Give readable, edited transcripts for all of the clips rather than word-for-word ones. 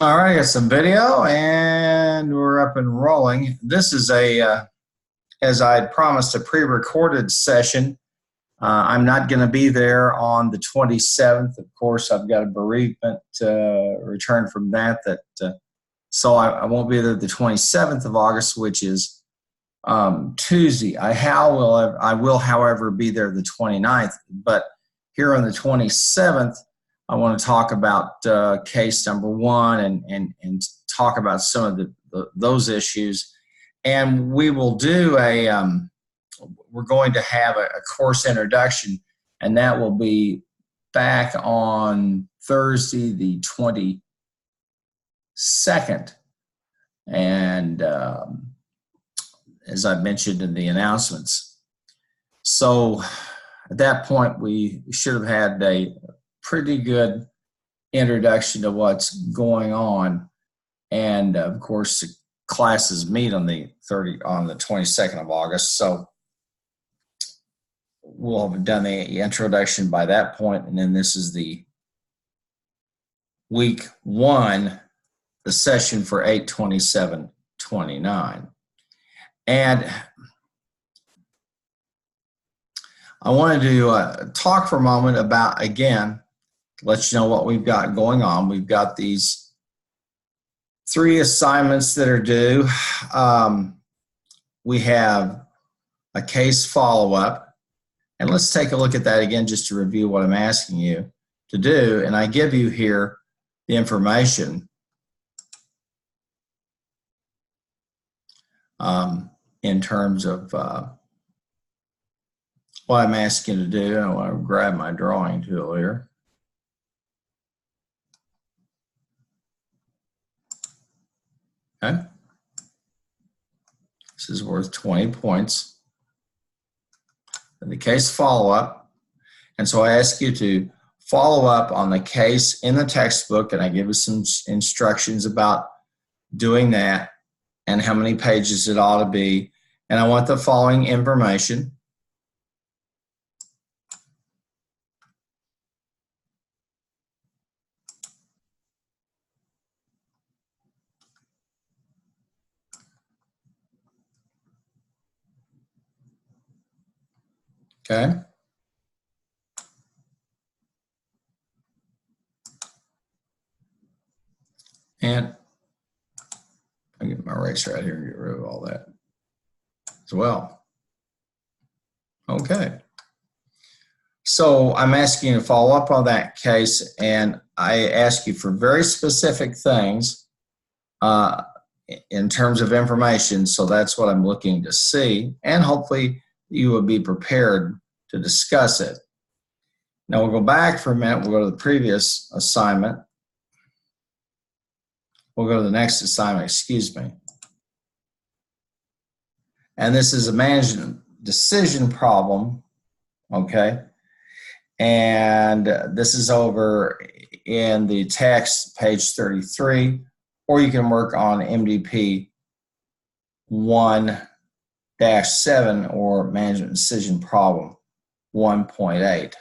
All right, got some video and we're up and rolling. This is as I promised, a pre-recorded session. I'm not going to be there on the 27th. Of course, I've got a bereavement return from so I won't be there the 27th of August, which is Tuesday. I will, however, be there the 29th. But here on the 27th, I want to talk about case number one and talk about some of those issues. And we will do we're going to have a course introduction, and that will be back on Thursday, the 22nd. And as I mentioned in the announcements. So at that point, we should have had a pretty good introduction to what's going on. And of course, the classes meet on the 22nd of August. So we'll have done the introduction by that point. And then this is the week one, the session for 8/27/29. And I wanted to talk for a moment about, again, let you know what we've got going on. We've got these 3 assignments that are due. We have a case follow-up. And let's take a look at that again just to review what I'm asking you to do. And I give you here the information in terms of what I'm asking you to do. I want to grab my drawing tool here. Okay. This is worth 20 points. And the case follow-up. And so I ask you to follow up on the case in the textbook, and I give you some instructions about doing that and how many pages it ought to be. And I want the following information. Okay. And I'll get my eraser out here and get rid of all that as well. Okay. So I'm asking you to follow up on that case, and I ask you for very specific things in terms of information. So that's what I'm looking to see, and hopefully you will be prepared to discuss it. Now we'll go back for a minute. We'll go to the previous assignment. We'll go to the next assignment, excuse me. And this is a management decision problem, okay? And this is over in the text, page 33, or you can work on MDP 1-7 or management decision problem 1.8.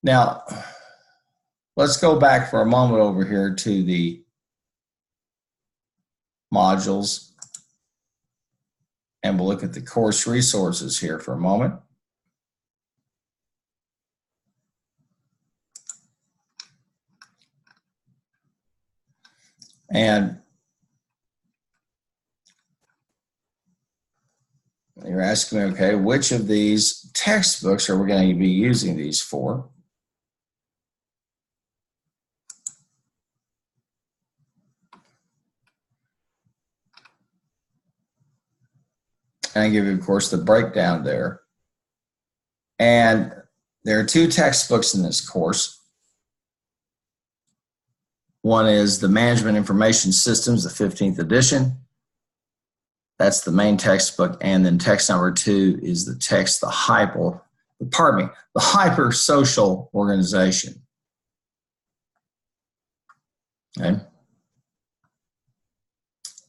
Now, let's go back for a moment over here to the modules, and we'll look at the course resources here for a moment. And you're asking me, okay, which of these textbooks are we going to be using these for? And I give you, of course, the breakdown there. And there are 2 textbooks in this course. One is the Management Information Systems, the 15th edition. That's the main textbook. And then text number 2 is the hyper social organization. Okay.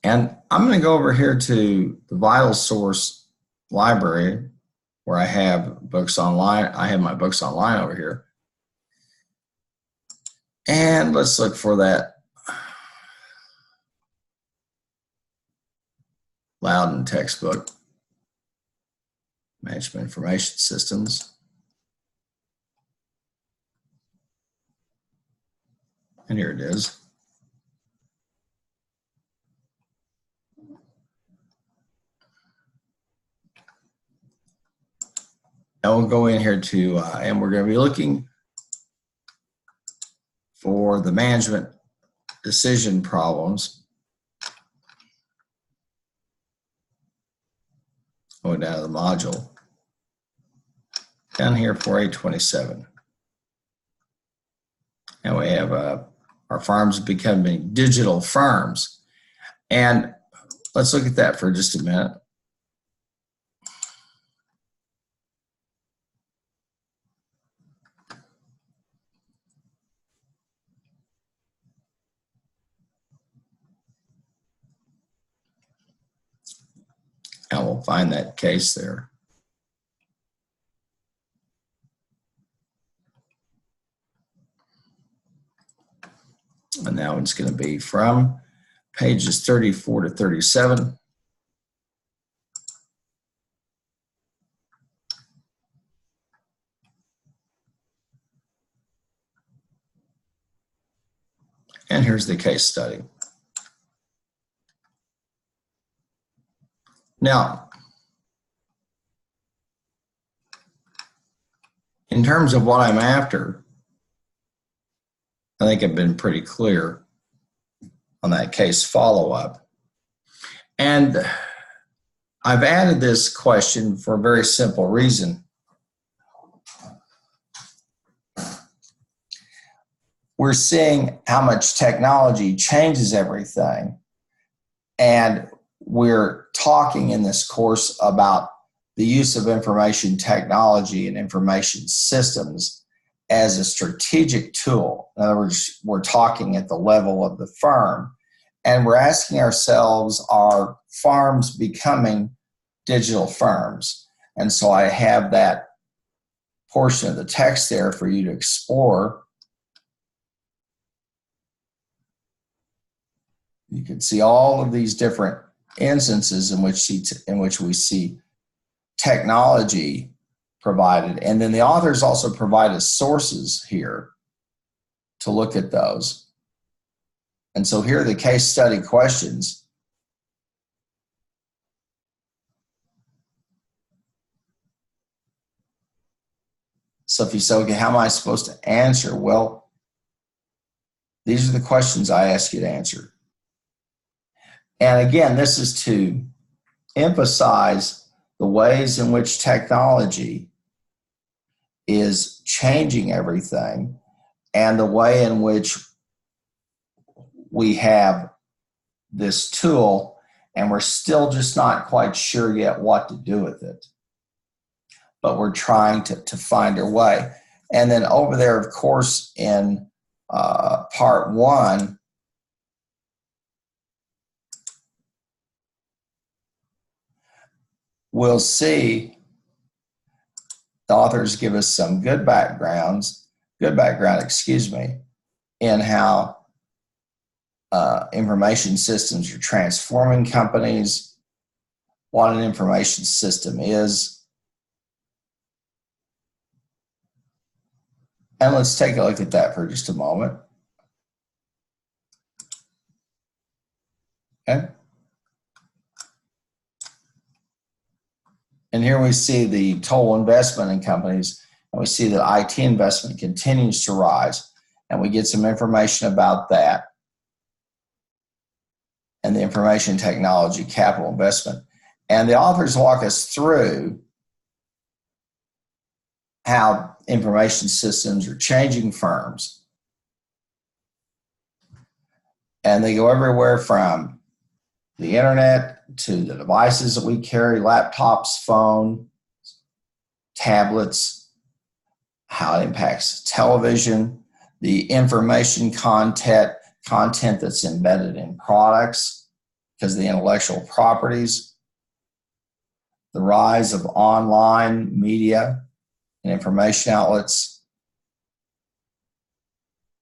And I'm going to go over here to the Vital Source library where I have books online. I have my books online over here. And let's look for that Loudon textbook, Management Information Systems. And here it is. Now we'll go in here to, and we're going to be looking for the management decision problems. Going down to the module. Down here for 827. And we have our farms becoming digital farms. And let's look at that for just a minute. And we'll find that case there. And now it's going to be from pages 34 to 37. And here's the case study. Now, in terms of what I'm after, I think I've been pretty clear on that case follow-up. And I've added this question for a very simple reason. We're seeing how much technology changes everything, and we're talking in this course about the use of information technology and information systems as a strategic tool. In other words, we're talking at the level of the firm, and we're asking ourselves, are farms becoming digital firms? And so I have that portion of the text there for you to explore. You can see all of these different instances in which we see technology provided. And then the authors also provide us sources here to look at those. And so here are the case study questions. So if you say, okay, how am I supposed to answer? Well, these are the questions I ask you to answer. And again, this is to emphasize the ways in which technology is changing everything and the way in which we have this tool and we're still just not quite sure yet what to do with it. But we're trying to find our way. And then over there, of course, in part one, we'll see the authors give us some good background, in how information systems are transforming companies, what an information system is. And let's take a look at that for just a moment. Okay. And here we see the total investment in companies, and we see that IT investment continues to rise, and we get some information about that and the information technology capital investment. And the authors walk us through how information systems are changing firms. And they go everywhere from the internet to the devices that we carry, laptops, phone, tablets, how it impacts television, the information content that's embedded in products because of the intellectual properties, the rise of online media and information outlets.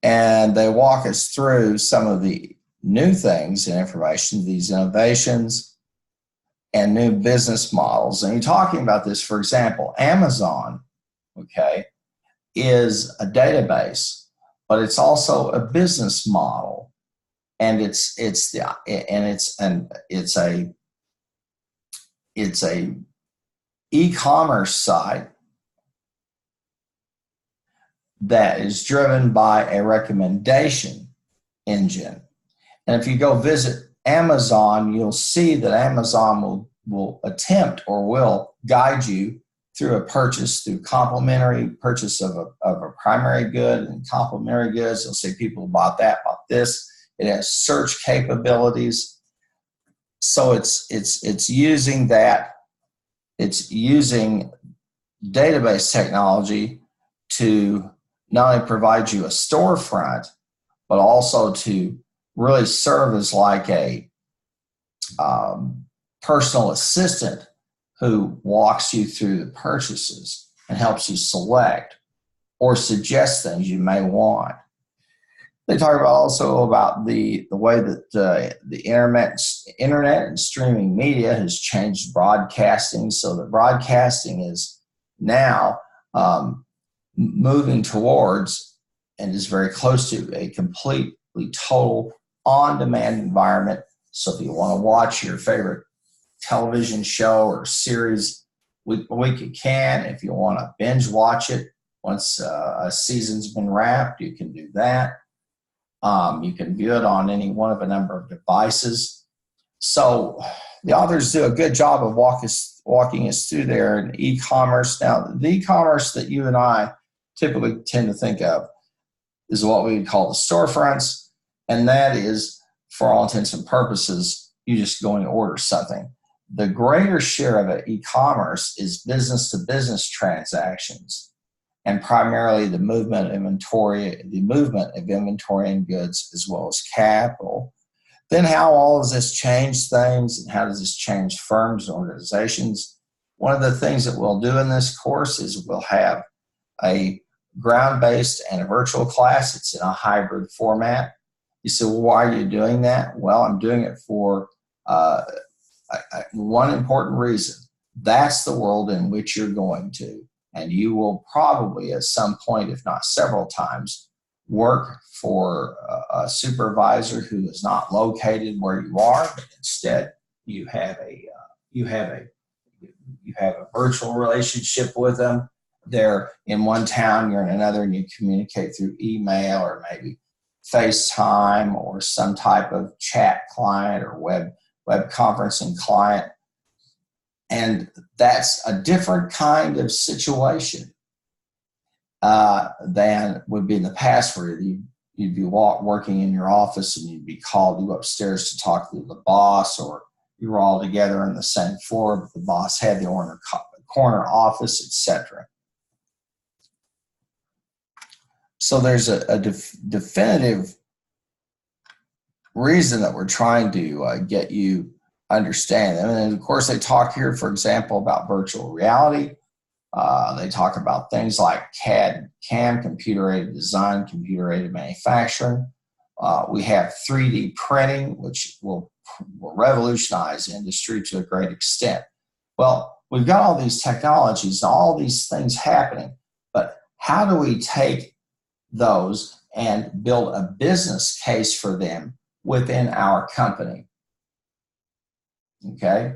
And they walk us through some of the new things in information, these innovations, and new business models. And you're talking about this, for example, Amazon, okay, is a database, but it's also a business model, and it's a e-commerce site that is driven by a recommendation engine. And if you go visit Amazon, you'll see that Amazon will attempt or will guide you through a purchase, through complementary purchase of a primary good and complementary goods. You'll see people bought that, bought this. It has search capabilities. So it's using that, it's using database technology to not only provide you a storefront, but also to really serve as like a personal assistant who walks you through the purchases and helps you select or suggest things you may want. They talk about also about the way that the internet and streaming media has changed broadcasting, so that broadcasting is now moving towards and is very close to a completely total on-demand environment. So if you want to watch your favorite television show or series week by week, you can. If you want to binge watch it once a season's been wrapped, you can do that. You can view it on any one of a number of devices. So the authors do a good job of walking us through there in e-commerce. Now, the e-commerce that you and I typically tend to think of is what we would call the storefronts, and that is, for all intents and purposes, you just go and order something. The greater share of e-commerce is business-to-business transactions, and primarily the movement of inventory and goods, as well as capital. Then how all of this change things, and how does this change firms and organizations? One of the things that we'll do in this course is we'll have a ground-based and a virtual class. It's in a hybrid format. You say, well, why are you doing that? Well, I'm doing it for one important reason. That's the world in which you're going to. And you will probably at some point, if not several times, work for a supervisor who is not located where you are, but instead you have a virtual relationship with them. They're in one town, you're in another, and you communicate through email or maybe FaceTime or some type of chat client or web conferencing client. And that's a different kind of situation than would be in the past, where you'd be working in your office and you'd be called, you go upstairs to talk to the boss, or you were all together on the same floor, but the boss had the corner office, etc. So there's a definitive reason that we're trying to get you understand them. And of course, they talk here, for example, about virtual reality. They talk about things like CAD/CAM, computer-aided design, computer-aided manufacturing. We have 3D printing, which will revolutionize industry to a great extent. Well, we've got all these technologies, all these things happening, but how do we take those and build a business case for them within our company? Okay,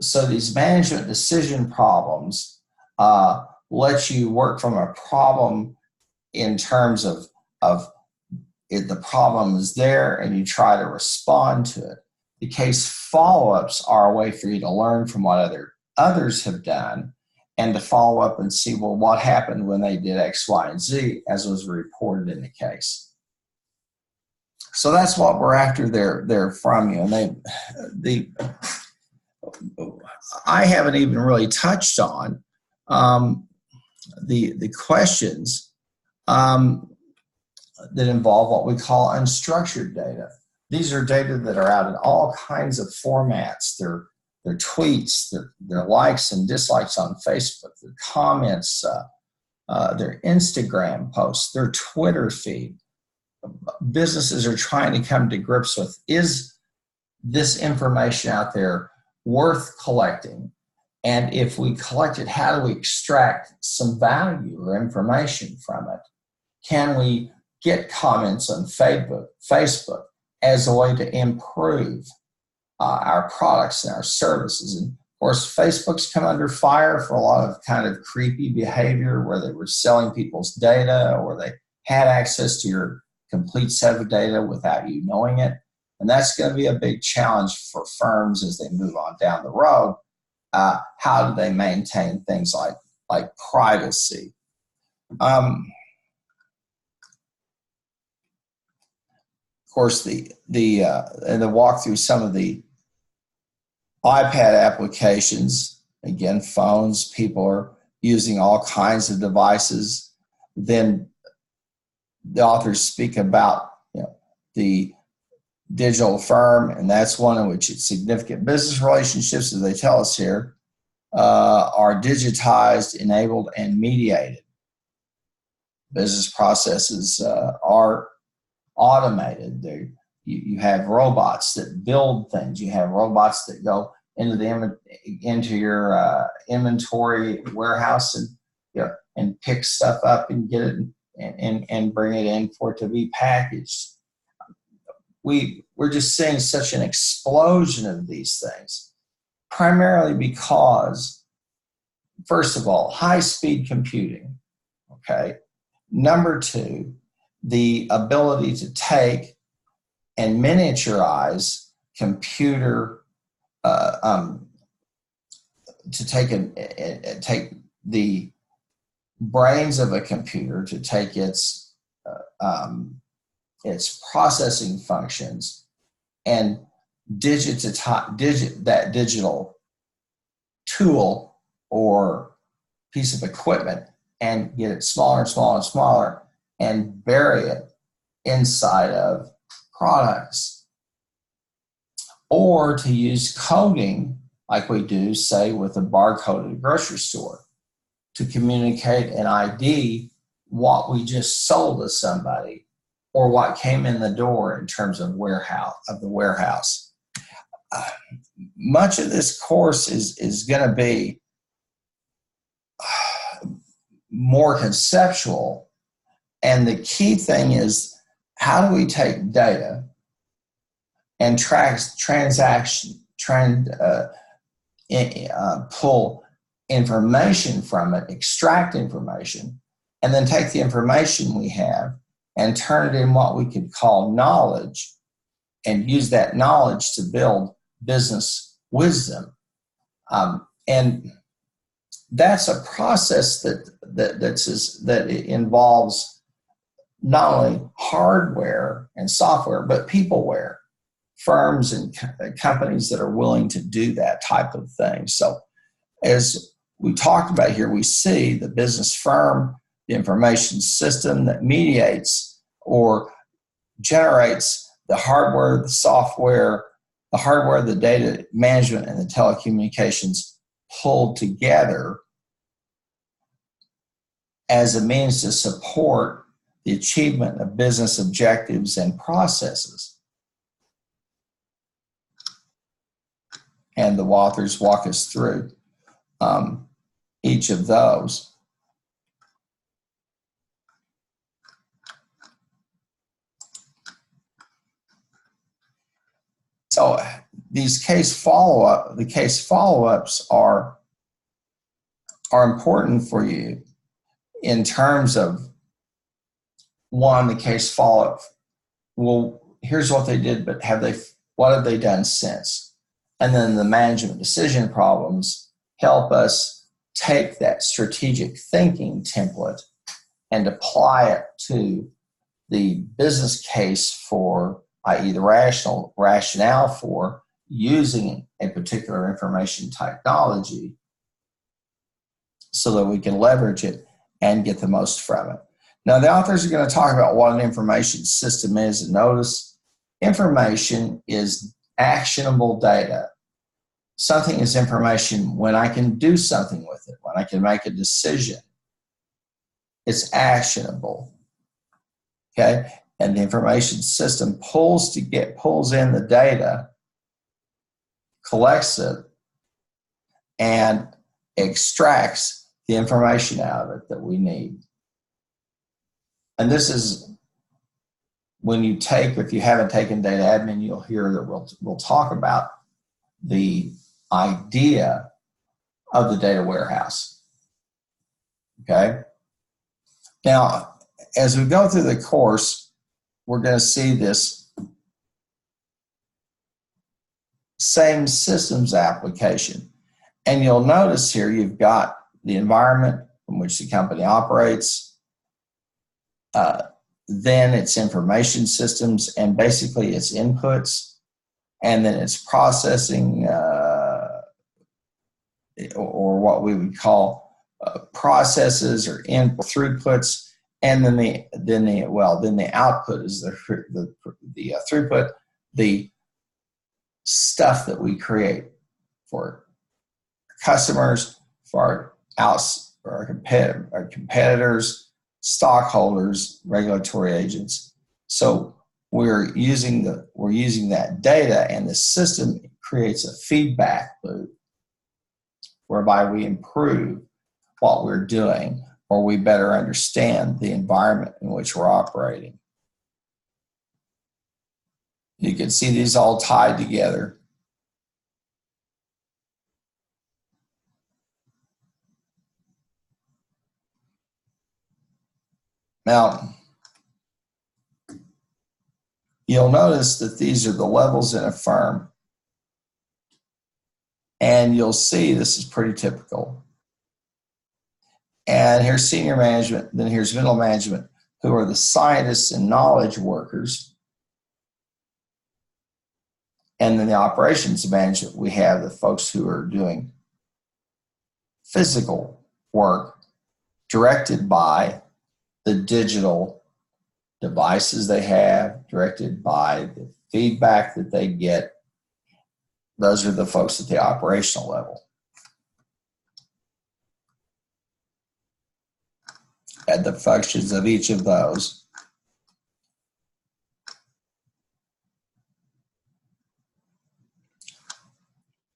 so these management decision problems let you work from a problem in terms of the problem is there and you try to respond to it. The case follow-ups are a way for you to learn from what others have done and to follow up and see, well, what happened when they did X, Y, and Z, as was reported in the case. So that's what we're after there from you. And I haven't even really touched on the questions that involve what we call unstructured data. These are data that are out in all kinds of formats. They're tweets, their likes and dislikes on Facebook, their comments, their Instagram posts, their Twitter feed. Businesses are trying to come to grips with, is this information out there worth collecting? And if we collect it, how do we extract some value or information from it? Can we get comments on Facebook as a way to improve our products and our services? And of course, Facebook's come under fire for a lot of kind of creepy behavior where they were selling people's data, or they had access to your complete set of data without you knowing it. And that's going to be a big challenge for firms as they move on down the road. How do they maintain things like privacy? Of course, and to walk through some of the iPad applications, again, phones, people are using all kinds of devices. Then the authors speak about the digital firm, and that's one in which it's significant business relationships, as they tell us here, are digitized, enabled, and mediated. Business processes are automated. You have robots that build things. You have robots that go into your inventory warehouse and pick stuff up and get it and bring it in for it to be packaged. We're just seeing such an explosion of these things, primarily because, first of all, high-speed computing, okay? Number two, the ability to take and miniaturize computer, to take the brains of a computer, to take its processing functions and that digital tool or piece of equipment and get it smaller and smaller and smaller and bury it inside of products. Or to use coding like we do, say, with a barcode at a grocery store to communicate and ID what we just sold to somebody or what came in the door in terms of the warehouse. Much of this course is going to be more conceptual, and the key thing is, how do we take data and pull information from it, extract information, and then take the information we have and turn it in what we could call knowledge, and use that knowledge to build business wisdom. And that's a process that involves not only hardware and software, but peopleware, firms and companies that are willing to do that type of thing. So as we talked about here, we see the business firm, the information system that mediates or generates the hardware, the software, the data management, and the telecommunications pulled together as a means to support the achievement of business objectives and processes. And the authors walk us through each of those. So these case follow-ups are important for you in terms of, one, the case follow-up. Well, here's what they did, but what have they done since? And then the management decision problems help us take that strategic thinking template and apply it to the business case for, i.e. the rationale for using a particular information technology so that we can leverage it and get the most from it. Now, the authors are going to talk about what an information system is. And notice, information is actionable data. Something is information when I can do something with it, when I can make a decision. It's actionable. Okay? And the information system pulls in the data, collects it, and extracts the information out of it that we need. And this is when you take, if you haven't taken data admin, you'll hear that we'll talk about the idea of the data warehouse. Okay? Now, as we go through the course, we're going to see this same systems application. And you'll notice here you've got the environment in which the company operates, then its information systems, and basically its inputs, and then its processing, or what we would call processes or input throughputs, and then the output is the throughput, the stuff that we create for customers, for our competitors, stockholders, regulatory agents. So we're using that data, and the system creates a feedback loop whereby we improve what we're doing, or we better understand the environment in which we're operating. You can see these all tied together. Now, you'll notice that these are the levels in a firm. And you'll see this is pretty typical. And here's senior management, then here's middle management, who are the scientists and knowledge workers. And then the operations management, we have the folks who are doing physical work directed by the digital devices they have, directed by the feedback that they get. Those are the folks at the operational level. At the functions of each of those.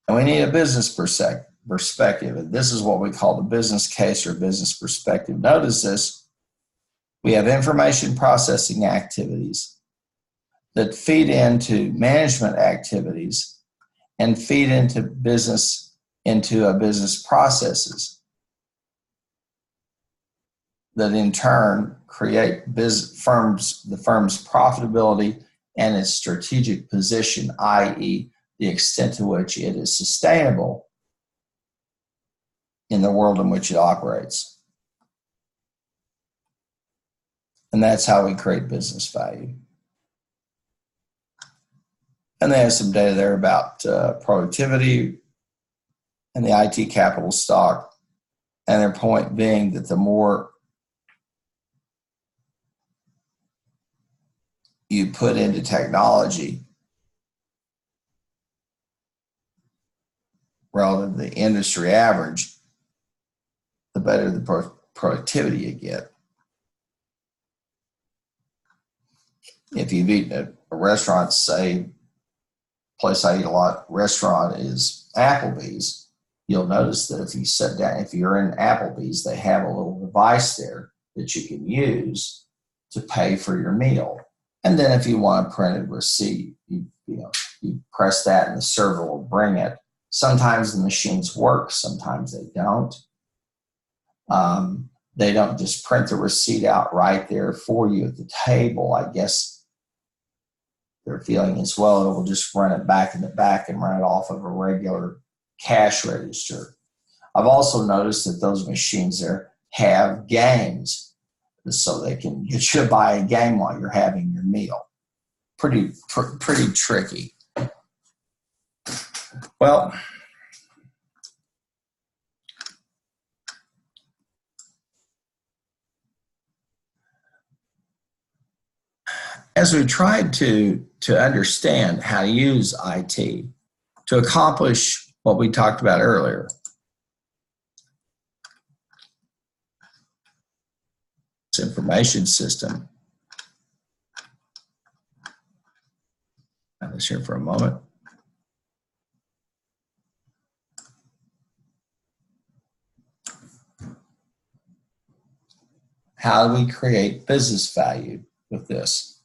And we need a business perspective. And this is what we call the business case or business perspective. Notice this. We have information processing activities that feed into management activities and feed into business processes that in turn create the firm's profitability and its strategic position, i.e., the extent to which it is sustainable in the world in which it operates. And that's how we create business value. And they have some data there about productivity and the IT capital stock. And their point being that the more you put into technology relative to the industry average, the better the productivity you get. If you've eaten at a restaurant, say, place I eat a lot, restaurant is Applebee's, you'll notice that if you sit down, if you're in Applebee's, they have a little device there that you can use to pay for your meal. And then if you want a printed receipt, you press that and the server will bring it. Sometimes the machines work, sometimes they don't. They don't just print the receipt out right there for you at the table. I guess their feeling is, well, it will just run it back in the back and run it off of a regular cash register. I've also noticed that those machines there have games, so they can get you to buy a game while you're having your meal. Pretty tricky. Well, as we tried to understand how to use IT to accomplish what we talked about earlier, this information system. Have this here for a moment. How do we create business value with this?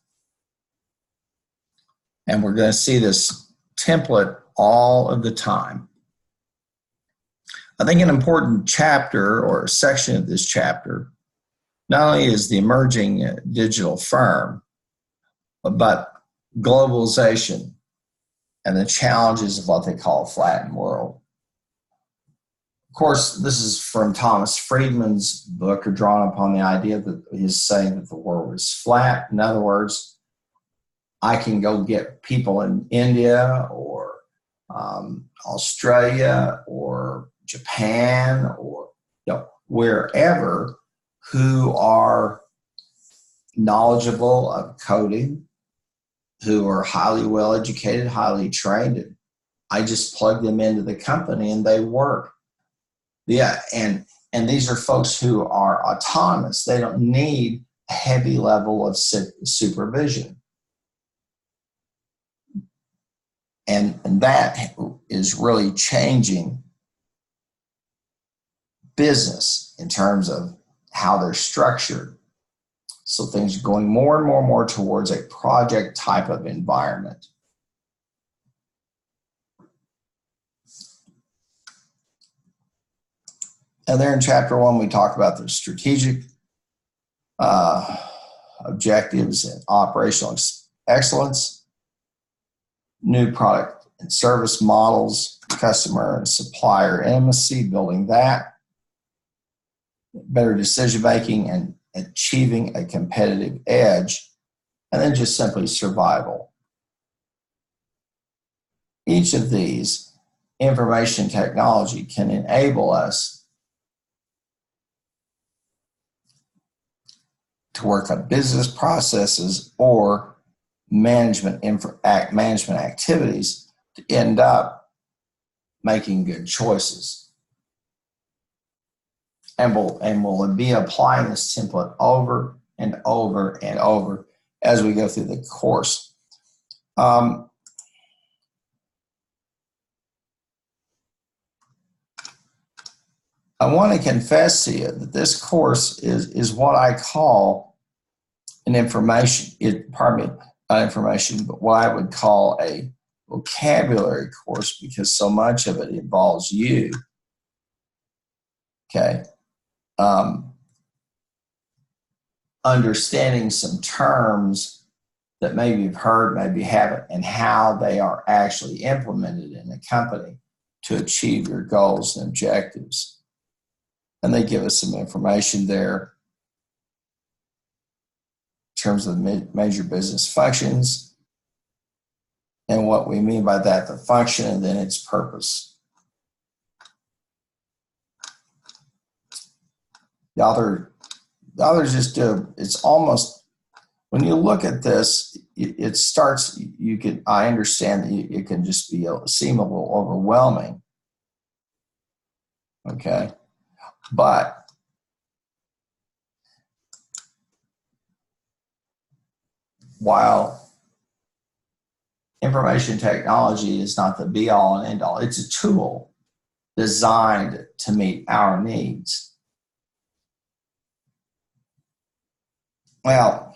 And we're going to see this template all of the time. I think an important chapter or section of this chapter not only is the emerging digital firm, but globalization and the challenges of what they call a flattened world. Of course, this is from Thomas Friedman's book, or drawn upon the idea that he's saying that the world is flat. In other words, I can go get people in India or Australia or Japan or wherever who are knowledgeable of coding, who are highly well educated, highly trained. And I just plug them into the company and they work. Yeah, and these are folks who are autonomous. They don't need a heavy level of supervision. And that is really changing business in terms of how they're structured. So things are going more and more and more towards a project type of environment. And there in chapter 1, we talk about the strategic objectives and operational excellence, new product and service models, customer and supplier intimacy, building that, better decision making and achieving a competitive edge, and then just simply survival. Each of these, information technology can enable us to work on business processes or management activities to end up making good choices. And we'll be applying this template over and over and over as we go through the course. I want to confess to you that this course is what I call an not information, but what I would call a vocabulary course, because so much of it involves you. Okay. Understanding some terms that maybe you've heard, maybe you haven't, and how they are actually implemented in a company to achieve your goals and objectives. And they give us some information there in terms of major business functions and what we mean by that, the function, and then its purpose. The others just do, it's almost, when you look at this, it starts, I understand that it can just seem a little overwhelming. Okay. But while information technology is not the be all and end all, it's a tool designed to meet our needs. Well,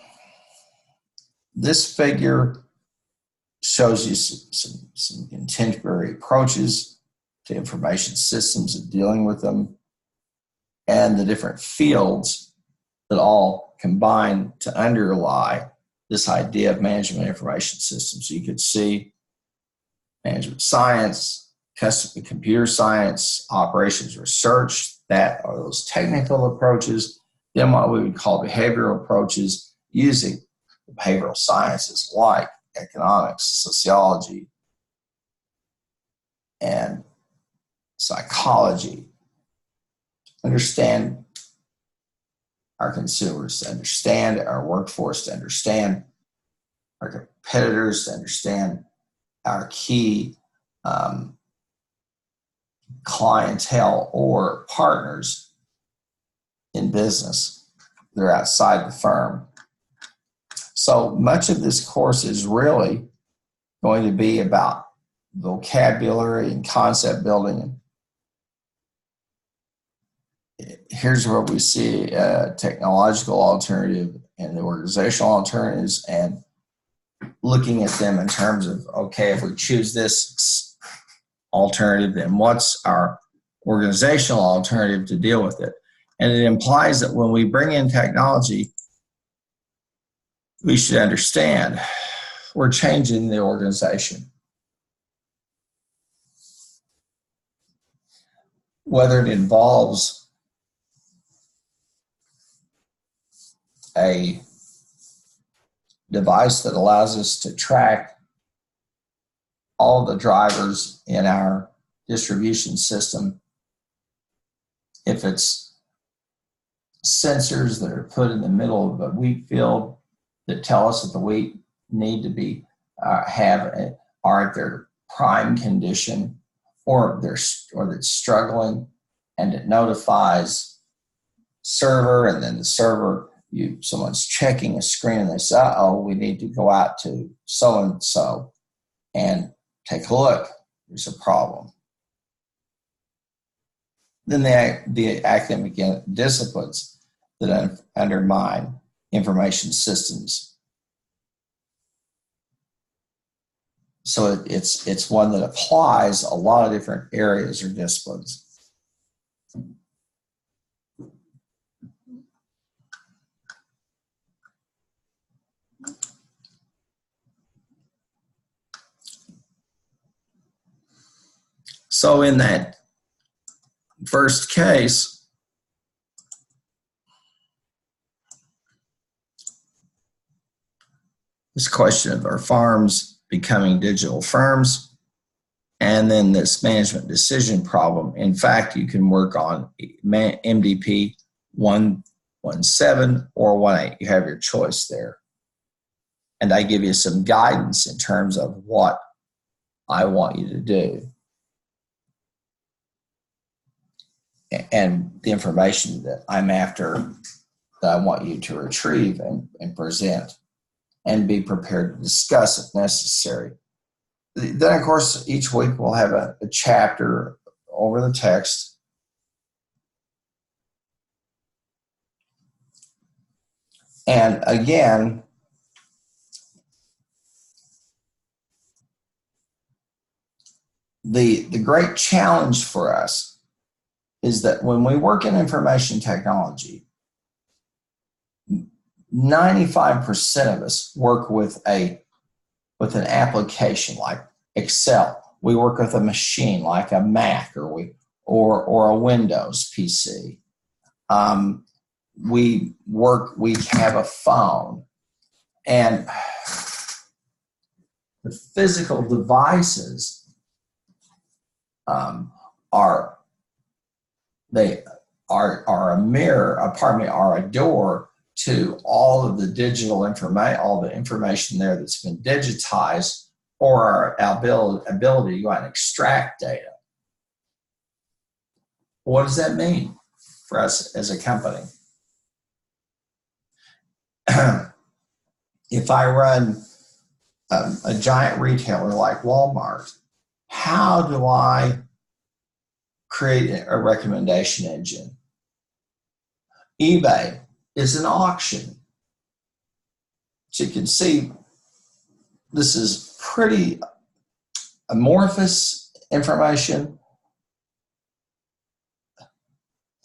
this figure shows you some contemporary approaches to information systems and dealing with them, and the different fields that all combine to underlie this idea of management information systems. So you could see management science, computer science, operations research, that are those technical approaches. Then what we would call behavioral approaches, using behavioral sciences like economics, sociology, and psychology. Understand our consumers, to understand our workforce, to understand our competitors, to understand our key clientele or partners in business. They're outside the firm. So much of this course is really going to be about vocabulary and concept building here's where we see a technological alternative and the organizational alternatives, and looking at them in terms of, okay, if we choose this alternative, then what's our organizational alternative to deal with it? And it implies that when we bring in technology, we should understand we're changing the organization. Whether it involves a device that allows us to track all the drivers in our distribution system, if it's sensors that are put in the middle of a wheat field that tell us that the wheat need to be are at their prime condition, or that's struggling, and it notifies server, and then the server, someone's checking a screen and they say, oh, we need to go out to so-and-so and take a look. There's a problem. Then the academic disciplines that undermine information systems. So it's one that applies a lot of different areas or disciplines. So in that first case, this question of our farms becoming digital firms, and then this management decision problem. In fact, you can work on MDP 117 or 18. You have your choice there. And I give you some guidance in terms of what I want you to do, and the information that I'm after, that I want you to retrieve and present, and be prepared to discuss if necessary. Then, of course, each week we'll have a chapter over the text. And again, the great challenge for us is that when we work in information technology, 95% of us work with an application like Excel. We work with a machine like a Mac or a Windows PC. We have a phone, and the physical devices are a mirror, are a door to all of the digital information, all the information there that's been digitized, or our ability to go out and extract data. What does that mean for us as a company? If I run a giant retailer like Walmart, how do I create a recommendation engine? eBay is an auction. So you can see this is pretty amorphous information,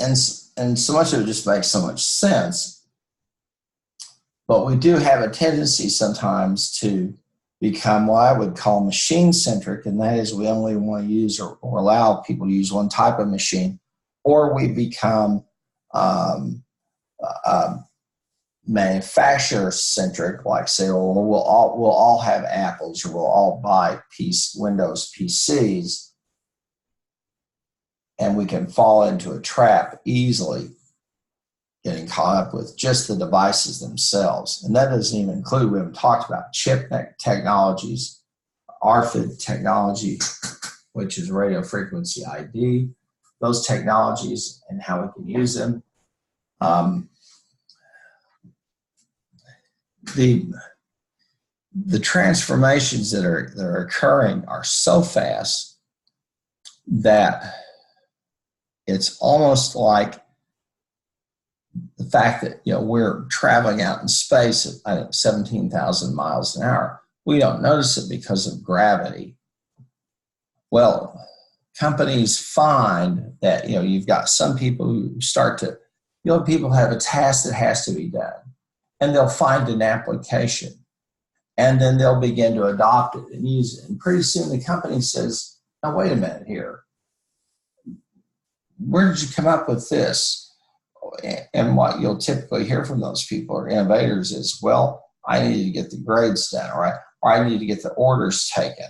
and so much of it just makes so much sense. But we do have a tendency sometimes to become what I would call machine-centric, and that is we only want to use or allow people to use one type of machine, or we become manufacturer-centric, like say, well, we'll all have Apples, or we'll all buy Windows PCs, and we can fall into a trap easily, getting caught up with just the devices themselves. And that doesn't even include, we haven't talked about chip technologies, RFID technology, which is radio frequency ID, those technologies and how we can use them. The transformations that are occurring are so fast that it's almost like the fact that, we're traveling out in space at 17,000 miles an hour. We don't notice it because of gravity. Well, companies find that, you've got some people who start to, people have a task that has to be done, and they'll find an application, and then they'll begin to adopt it and use it. And pretty soon the company says, now, wait a minute here. Where did you come up with this? And what you'll typically hear from those people or innovators is, well, I needed to get the grades done, right? Or I need to get the orders taken,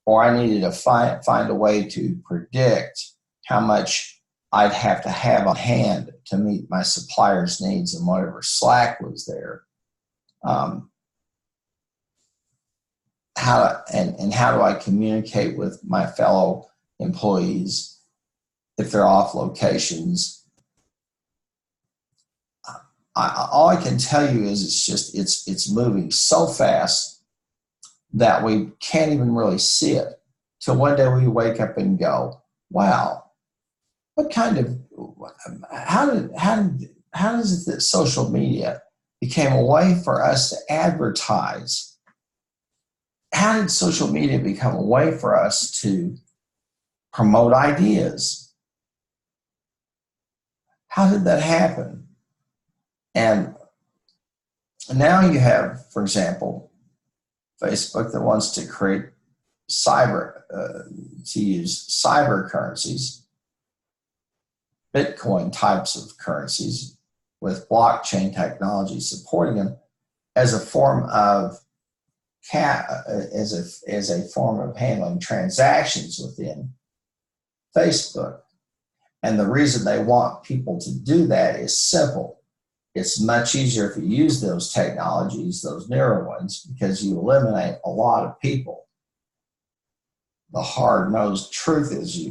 or I needed to find a way to predict how much I'd have to have on hand to meet my supplier's needs and whatever slack was there. How do I communicate with my fellow employees if they're off locations? All I can tell you is it's moving so fast that we can't even really see it till one day we wake up and go, wow, how does it that social media became a way for us to advertise? How did social media become a way for us to promote ideas? How did that happen? And now you have, for example, Facebook that wants to create to use cyber currencies, Bitcoin types of currencies with blockchain technology supporting them as a form of as a form of handling transactions within Facebook. And the reason they want people to do that is simple. It's much easier if you use those technologies, those newer ones, because you eliminate a lot of people. The hard-nosed truth is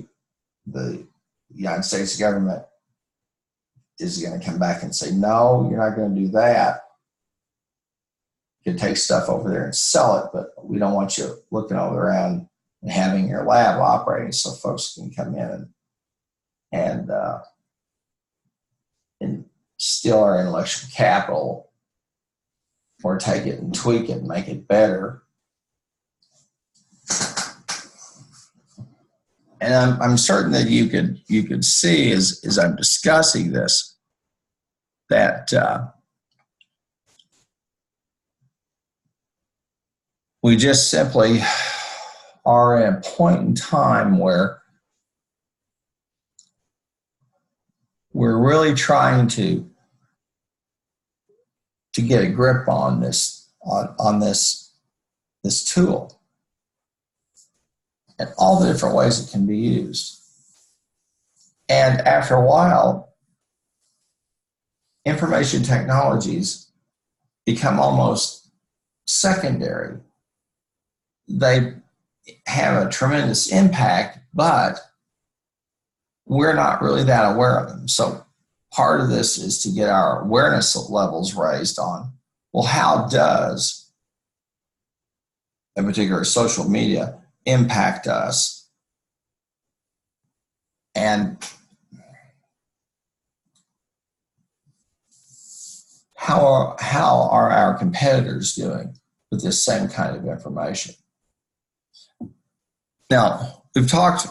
the United States government is going to come back and say, no, you're not going to do that. You can take stuff over there and sell it, but we don't want you looking over around and having your lab operating so folks can come in and steal our intellectual capital or take it and tweak it and make it better. And I'm certain that you could see as I'm discussing this that we just simply are at a point in time where we're really trying to get a grip on this tool and all the different ways it can be used. And after a while, information technologies become almost secondary. They have a tremendous impact, but we're not really that aware of them. So part of this is to get our awareness levels raised on, well, how does a particular social media impact us? And how are our competitors doing with this same kind of information? Now, we've talked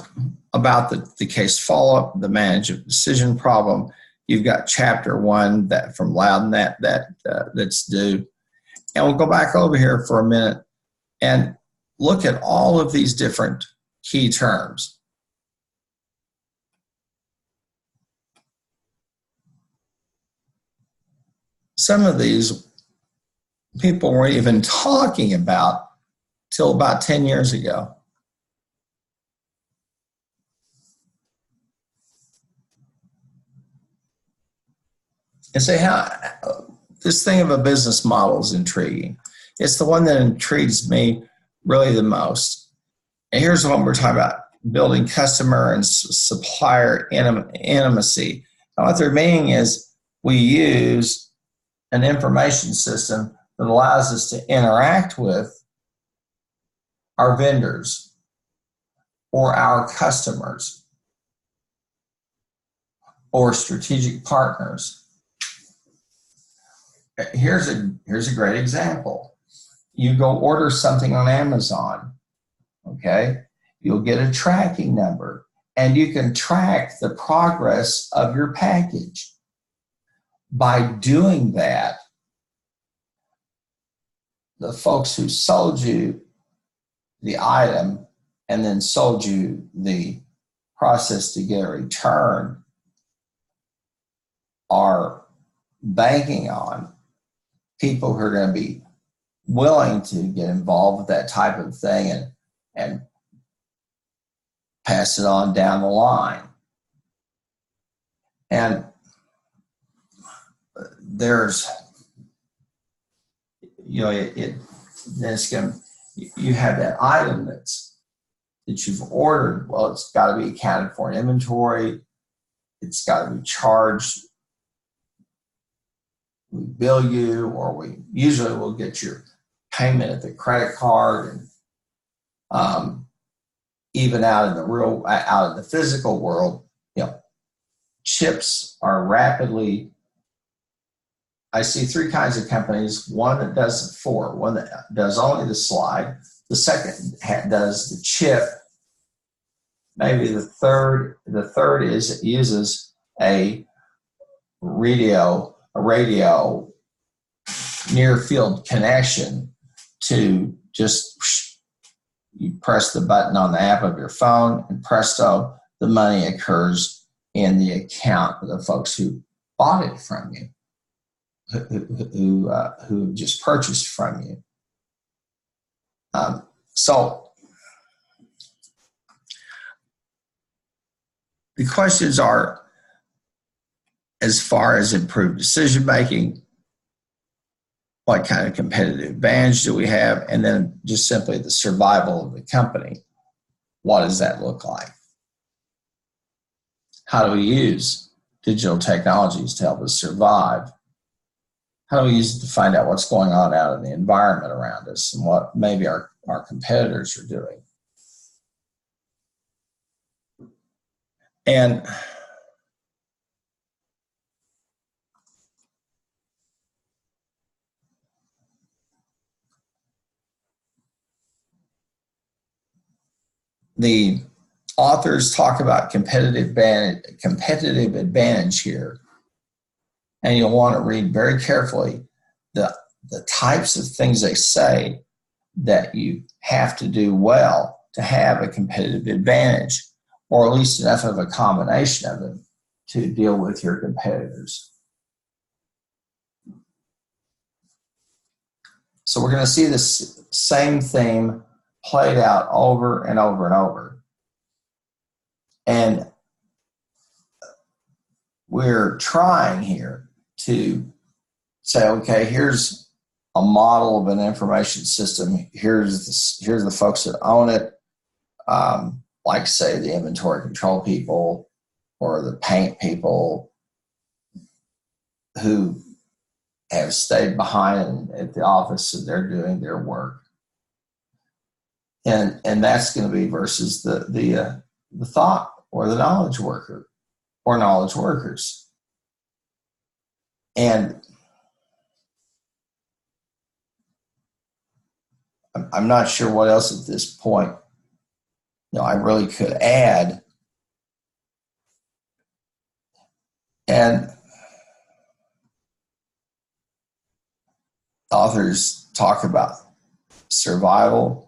about the case follow-up, the management decision problem. You've got chapter 1 that from LoudNet that's due. And we'll go back over here for a minute and look at all of these different key terms. Some of these people weren't even talking about till about 10 years ago. And say how this thing of a business model is intriguing. It's the one that intrigues me really the most. And here's what we're talking about: building customer and supplier intimacy. And what they're meaning is we use an information system that allows us to interact with our vendors or our customers or strategic partners Here's a great example. You go order something on Amazon, okay? You'll get a tracking number, and you can track the progress of your package. By doing that, the folks who sold you the item and then sold you the process to get a return are banking on people who are going to be willing to get involved with that type of thing and pass it on down the line. And there's, you know, it's going to, you have that item that you've ordered. Well, it's got to be accounted for in inventory. It's got to be charged. We bill you, or we usually will get your payment at the credit card. And even out in the physical world, you know, chips are rapidly. I see three kinds of companies. One that does one that does only the slide. The second does the chip. Maybe the third is it uses a radio near field connection to just, you press the button on the app of your phone, and presto, the money occurs in the account of the folks who bought it from you, who just purchased from you. So the questions are, as far as improved decision making, what kind of competitive advantage do we have? And then just simply the survival of the company. What does that look like? How do we use digital technologies to help us survive? How do we use it to find out what's going on out in the environment around us and what maybe our competitors are doing? And the authors talk about competitive advantage here, and you'll want to read very carefully the types of things they say that you have to do well to have a competitive advantage, or at least enough of a combination of them to deal with your competitors. So we're going to see this same theme played out over and over and over. And we're trying here to say, okay, here's a model of an information system. Here's the folks that own it, like say the inventory control people or the paint people who have stayed behind at the office and they're doing their work. And that's going to be versus the thought or the knowledge worker or knowledge workers. And I'm not sure what else at this point, you know, I really could add. And authors talk about survival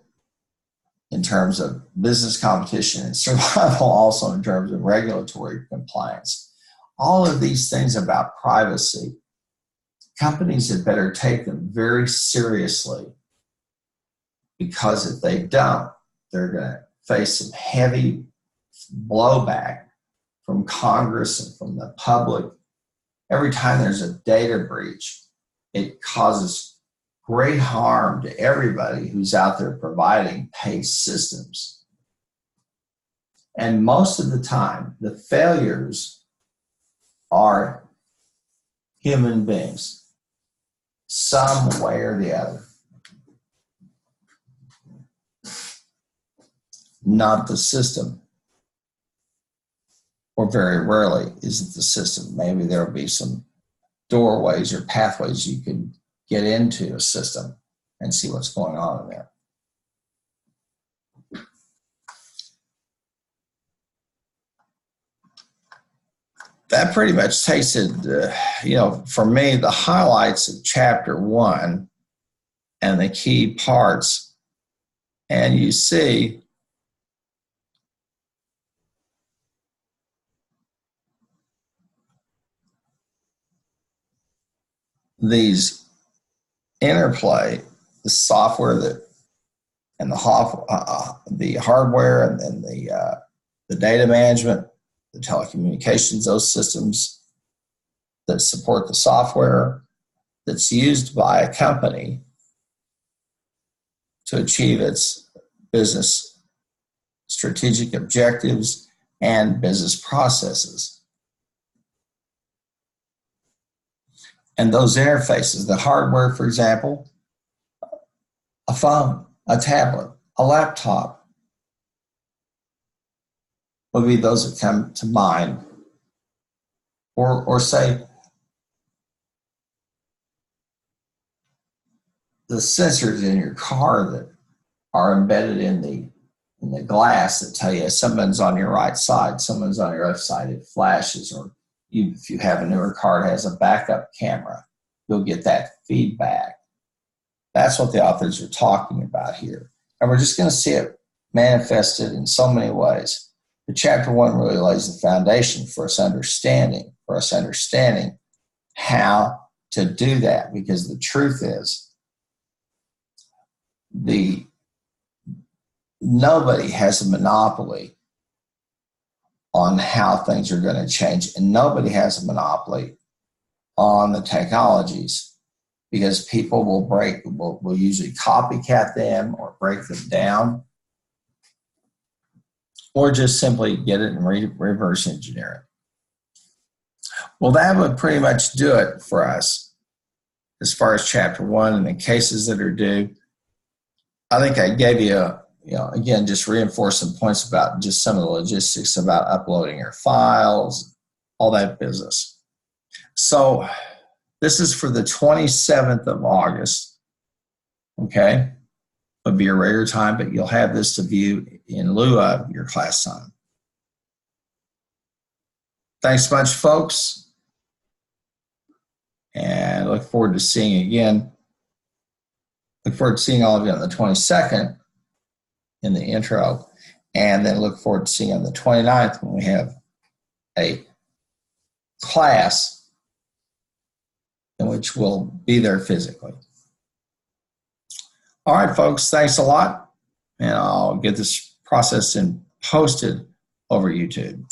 in terms of business competition and survival also in terms of regulatory compliance. All of these things about privacy, companies had better take them very seriously, because if they don't, they're going to face some heavy blowback from Congress and from the public. Every time there's a data breach, it causes great harm to everybody who's out there providing paid systems. And most of the time, the failures are human beings, some way or the other. Not the system. Or very rarely is it the system. Maybe there'll be some doorways or pathways you can get into a system and see what's going on in there. That pretty much takes it, for me, the highlights of chapter 1 and the key parts. And you see these interplay, the software and the hardware and the data management, the telecommunications, those systems that support the software that's used by a company to achieve its business strategic objectives and business processes. And those interfaces, the hardware, for example, a phone, a tablet, a laptop, would be those that come to mind. Or say the sensors in your car that are embedded in the glass that tell you someone's on your right side, someone's on your left side, it flashes. Or if you have a newer car, it has a backup camera, you'll get that feedback. That's what the authors are talking about here. And we're just going to see it manifested in so many ways. The chapter 1 really lays the foundation for us understanding how to do that, because the truth is nobody has a monopoly on how things are going to change, and nobody has a monopoly on the technologies, because people will usually copycat them or break them down, or just simply get it and reverse engineer it. Well, that would pretty much do it for us as far as chapter 1 and the cases that are due. I think I gave you, again, just reinforce some points about just some of the logistics about uploading your files, all that business. So this is for the 27th of August, okay? It'll be your regular time, but you'll have this to view in lieu of your class time. Thanks much, folks. And I look forward to seeing you again. Look forward to seeing all of you on the 22nd in the intro. And then look forward to seeing you on the 29th when we have a class in which we'll be there physically. All right, folks, thanks a lot. And I'll get this processed and posted over YouTube.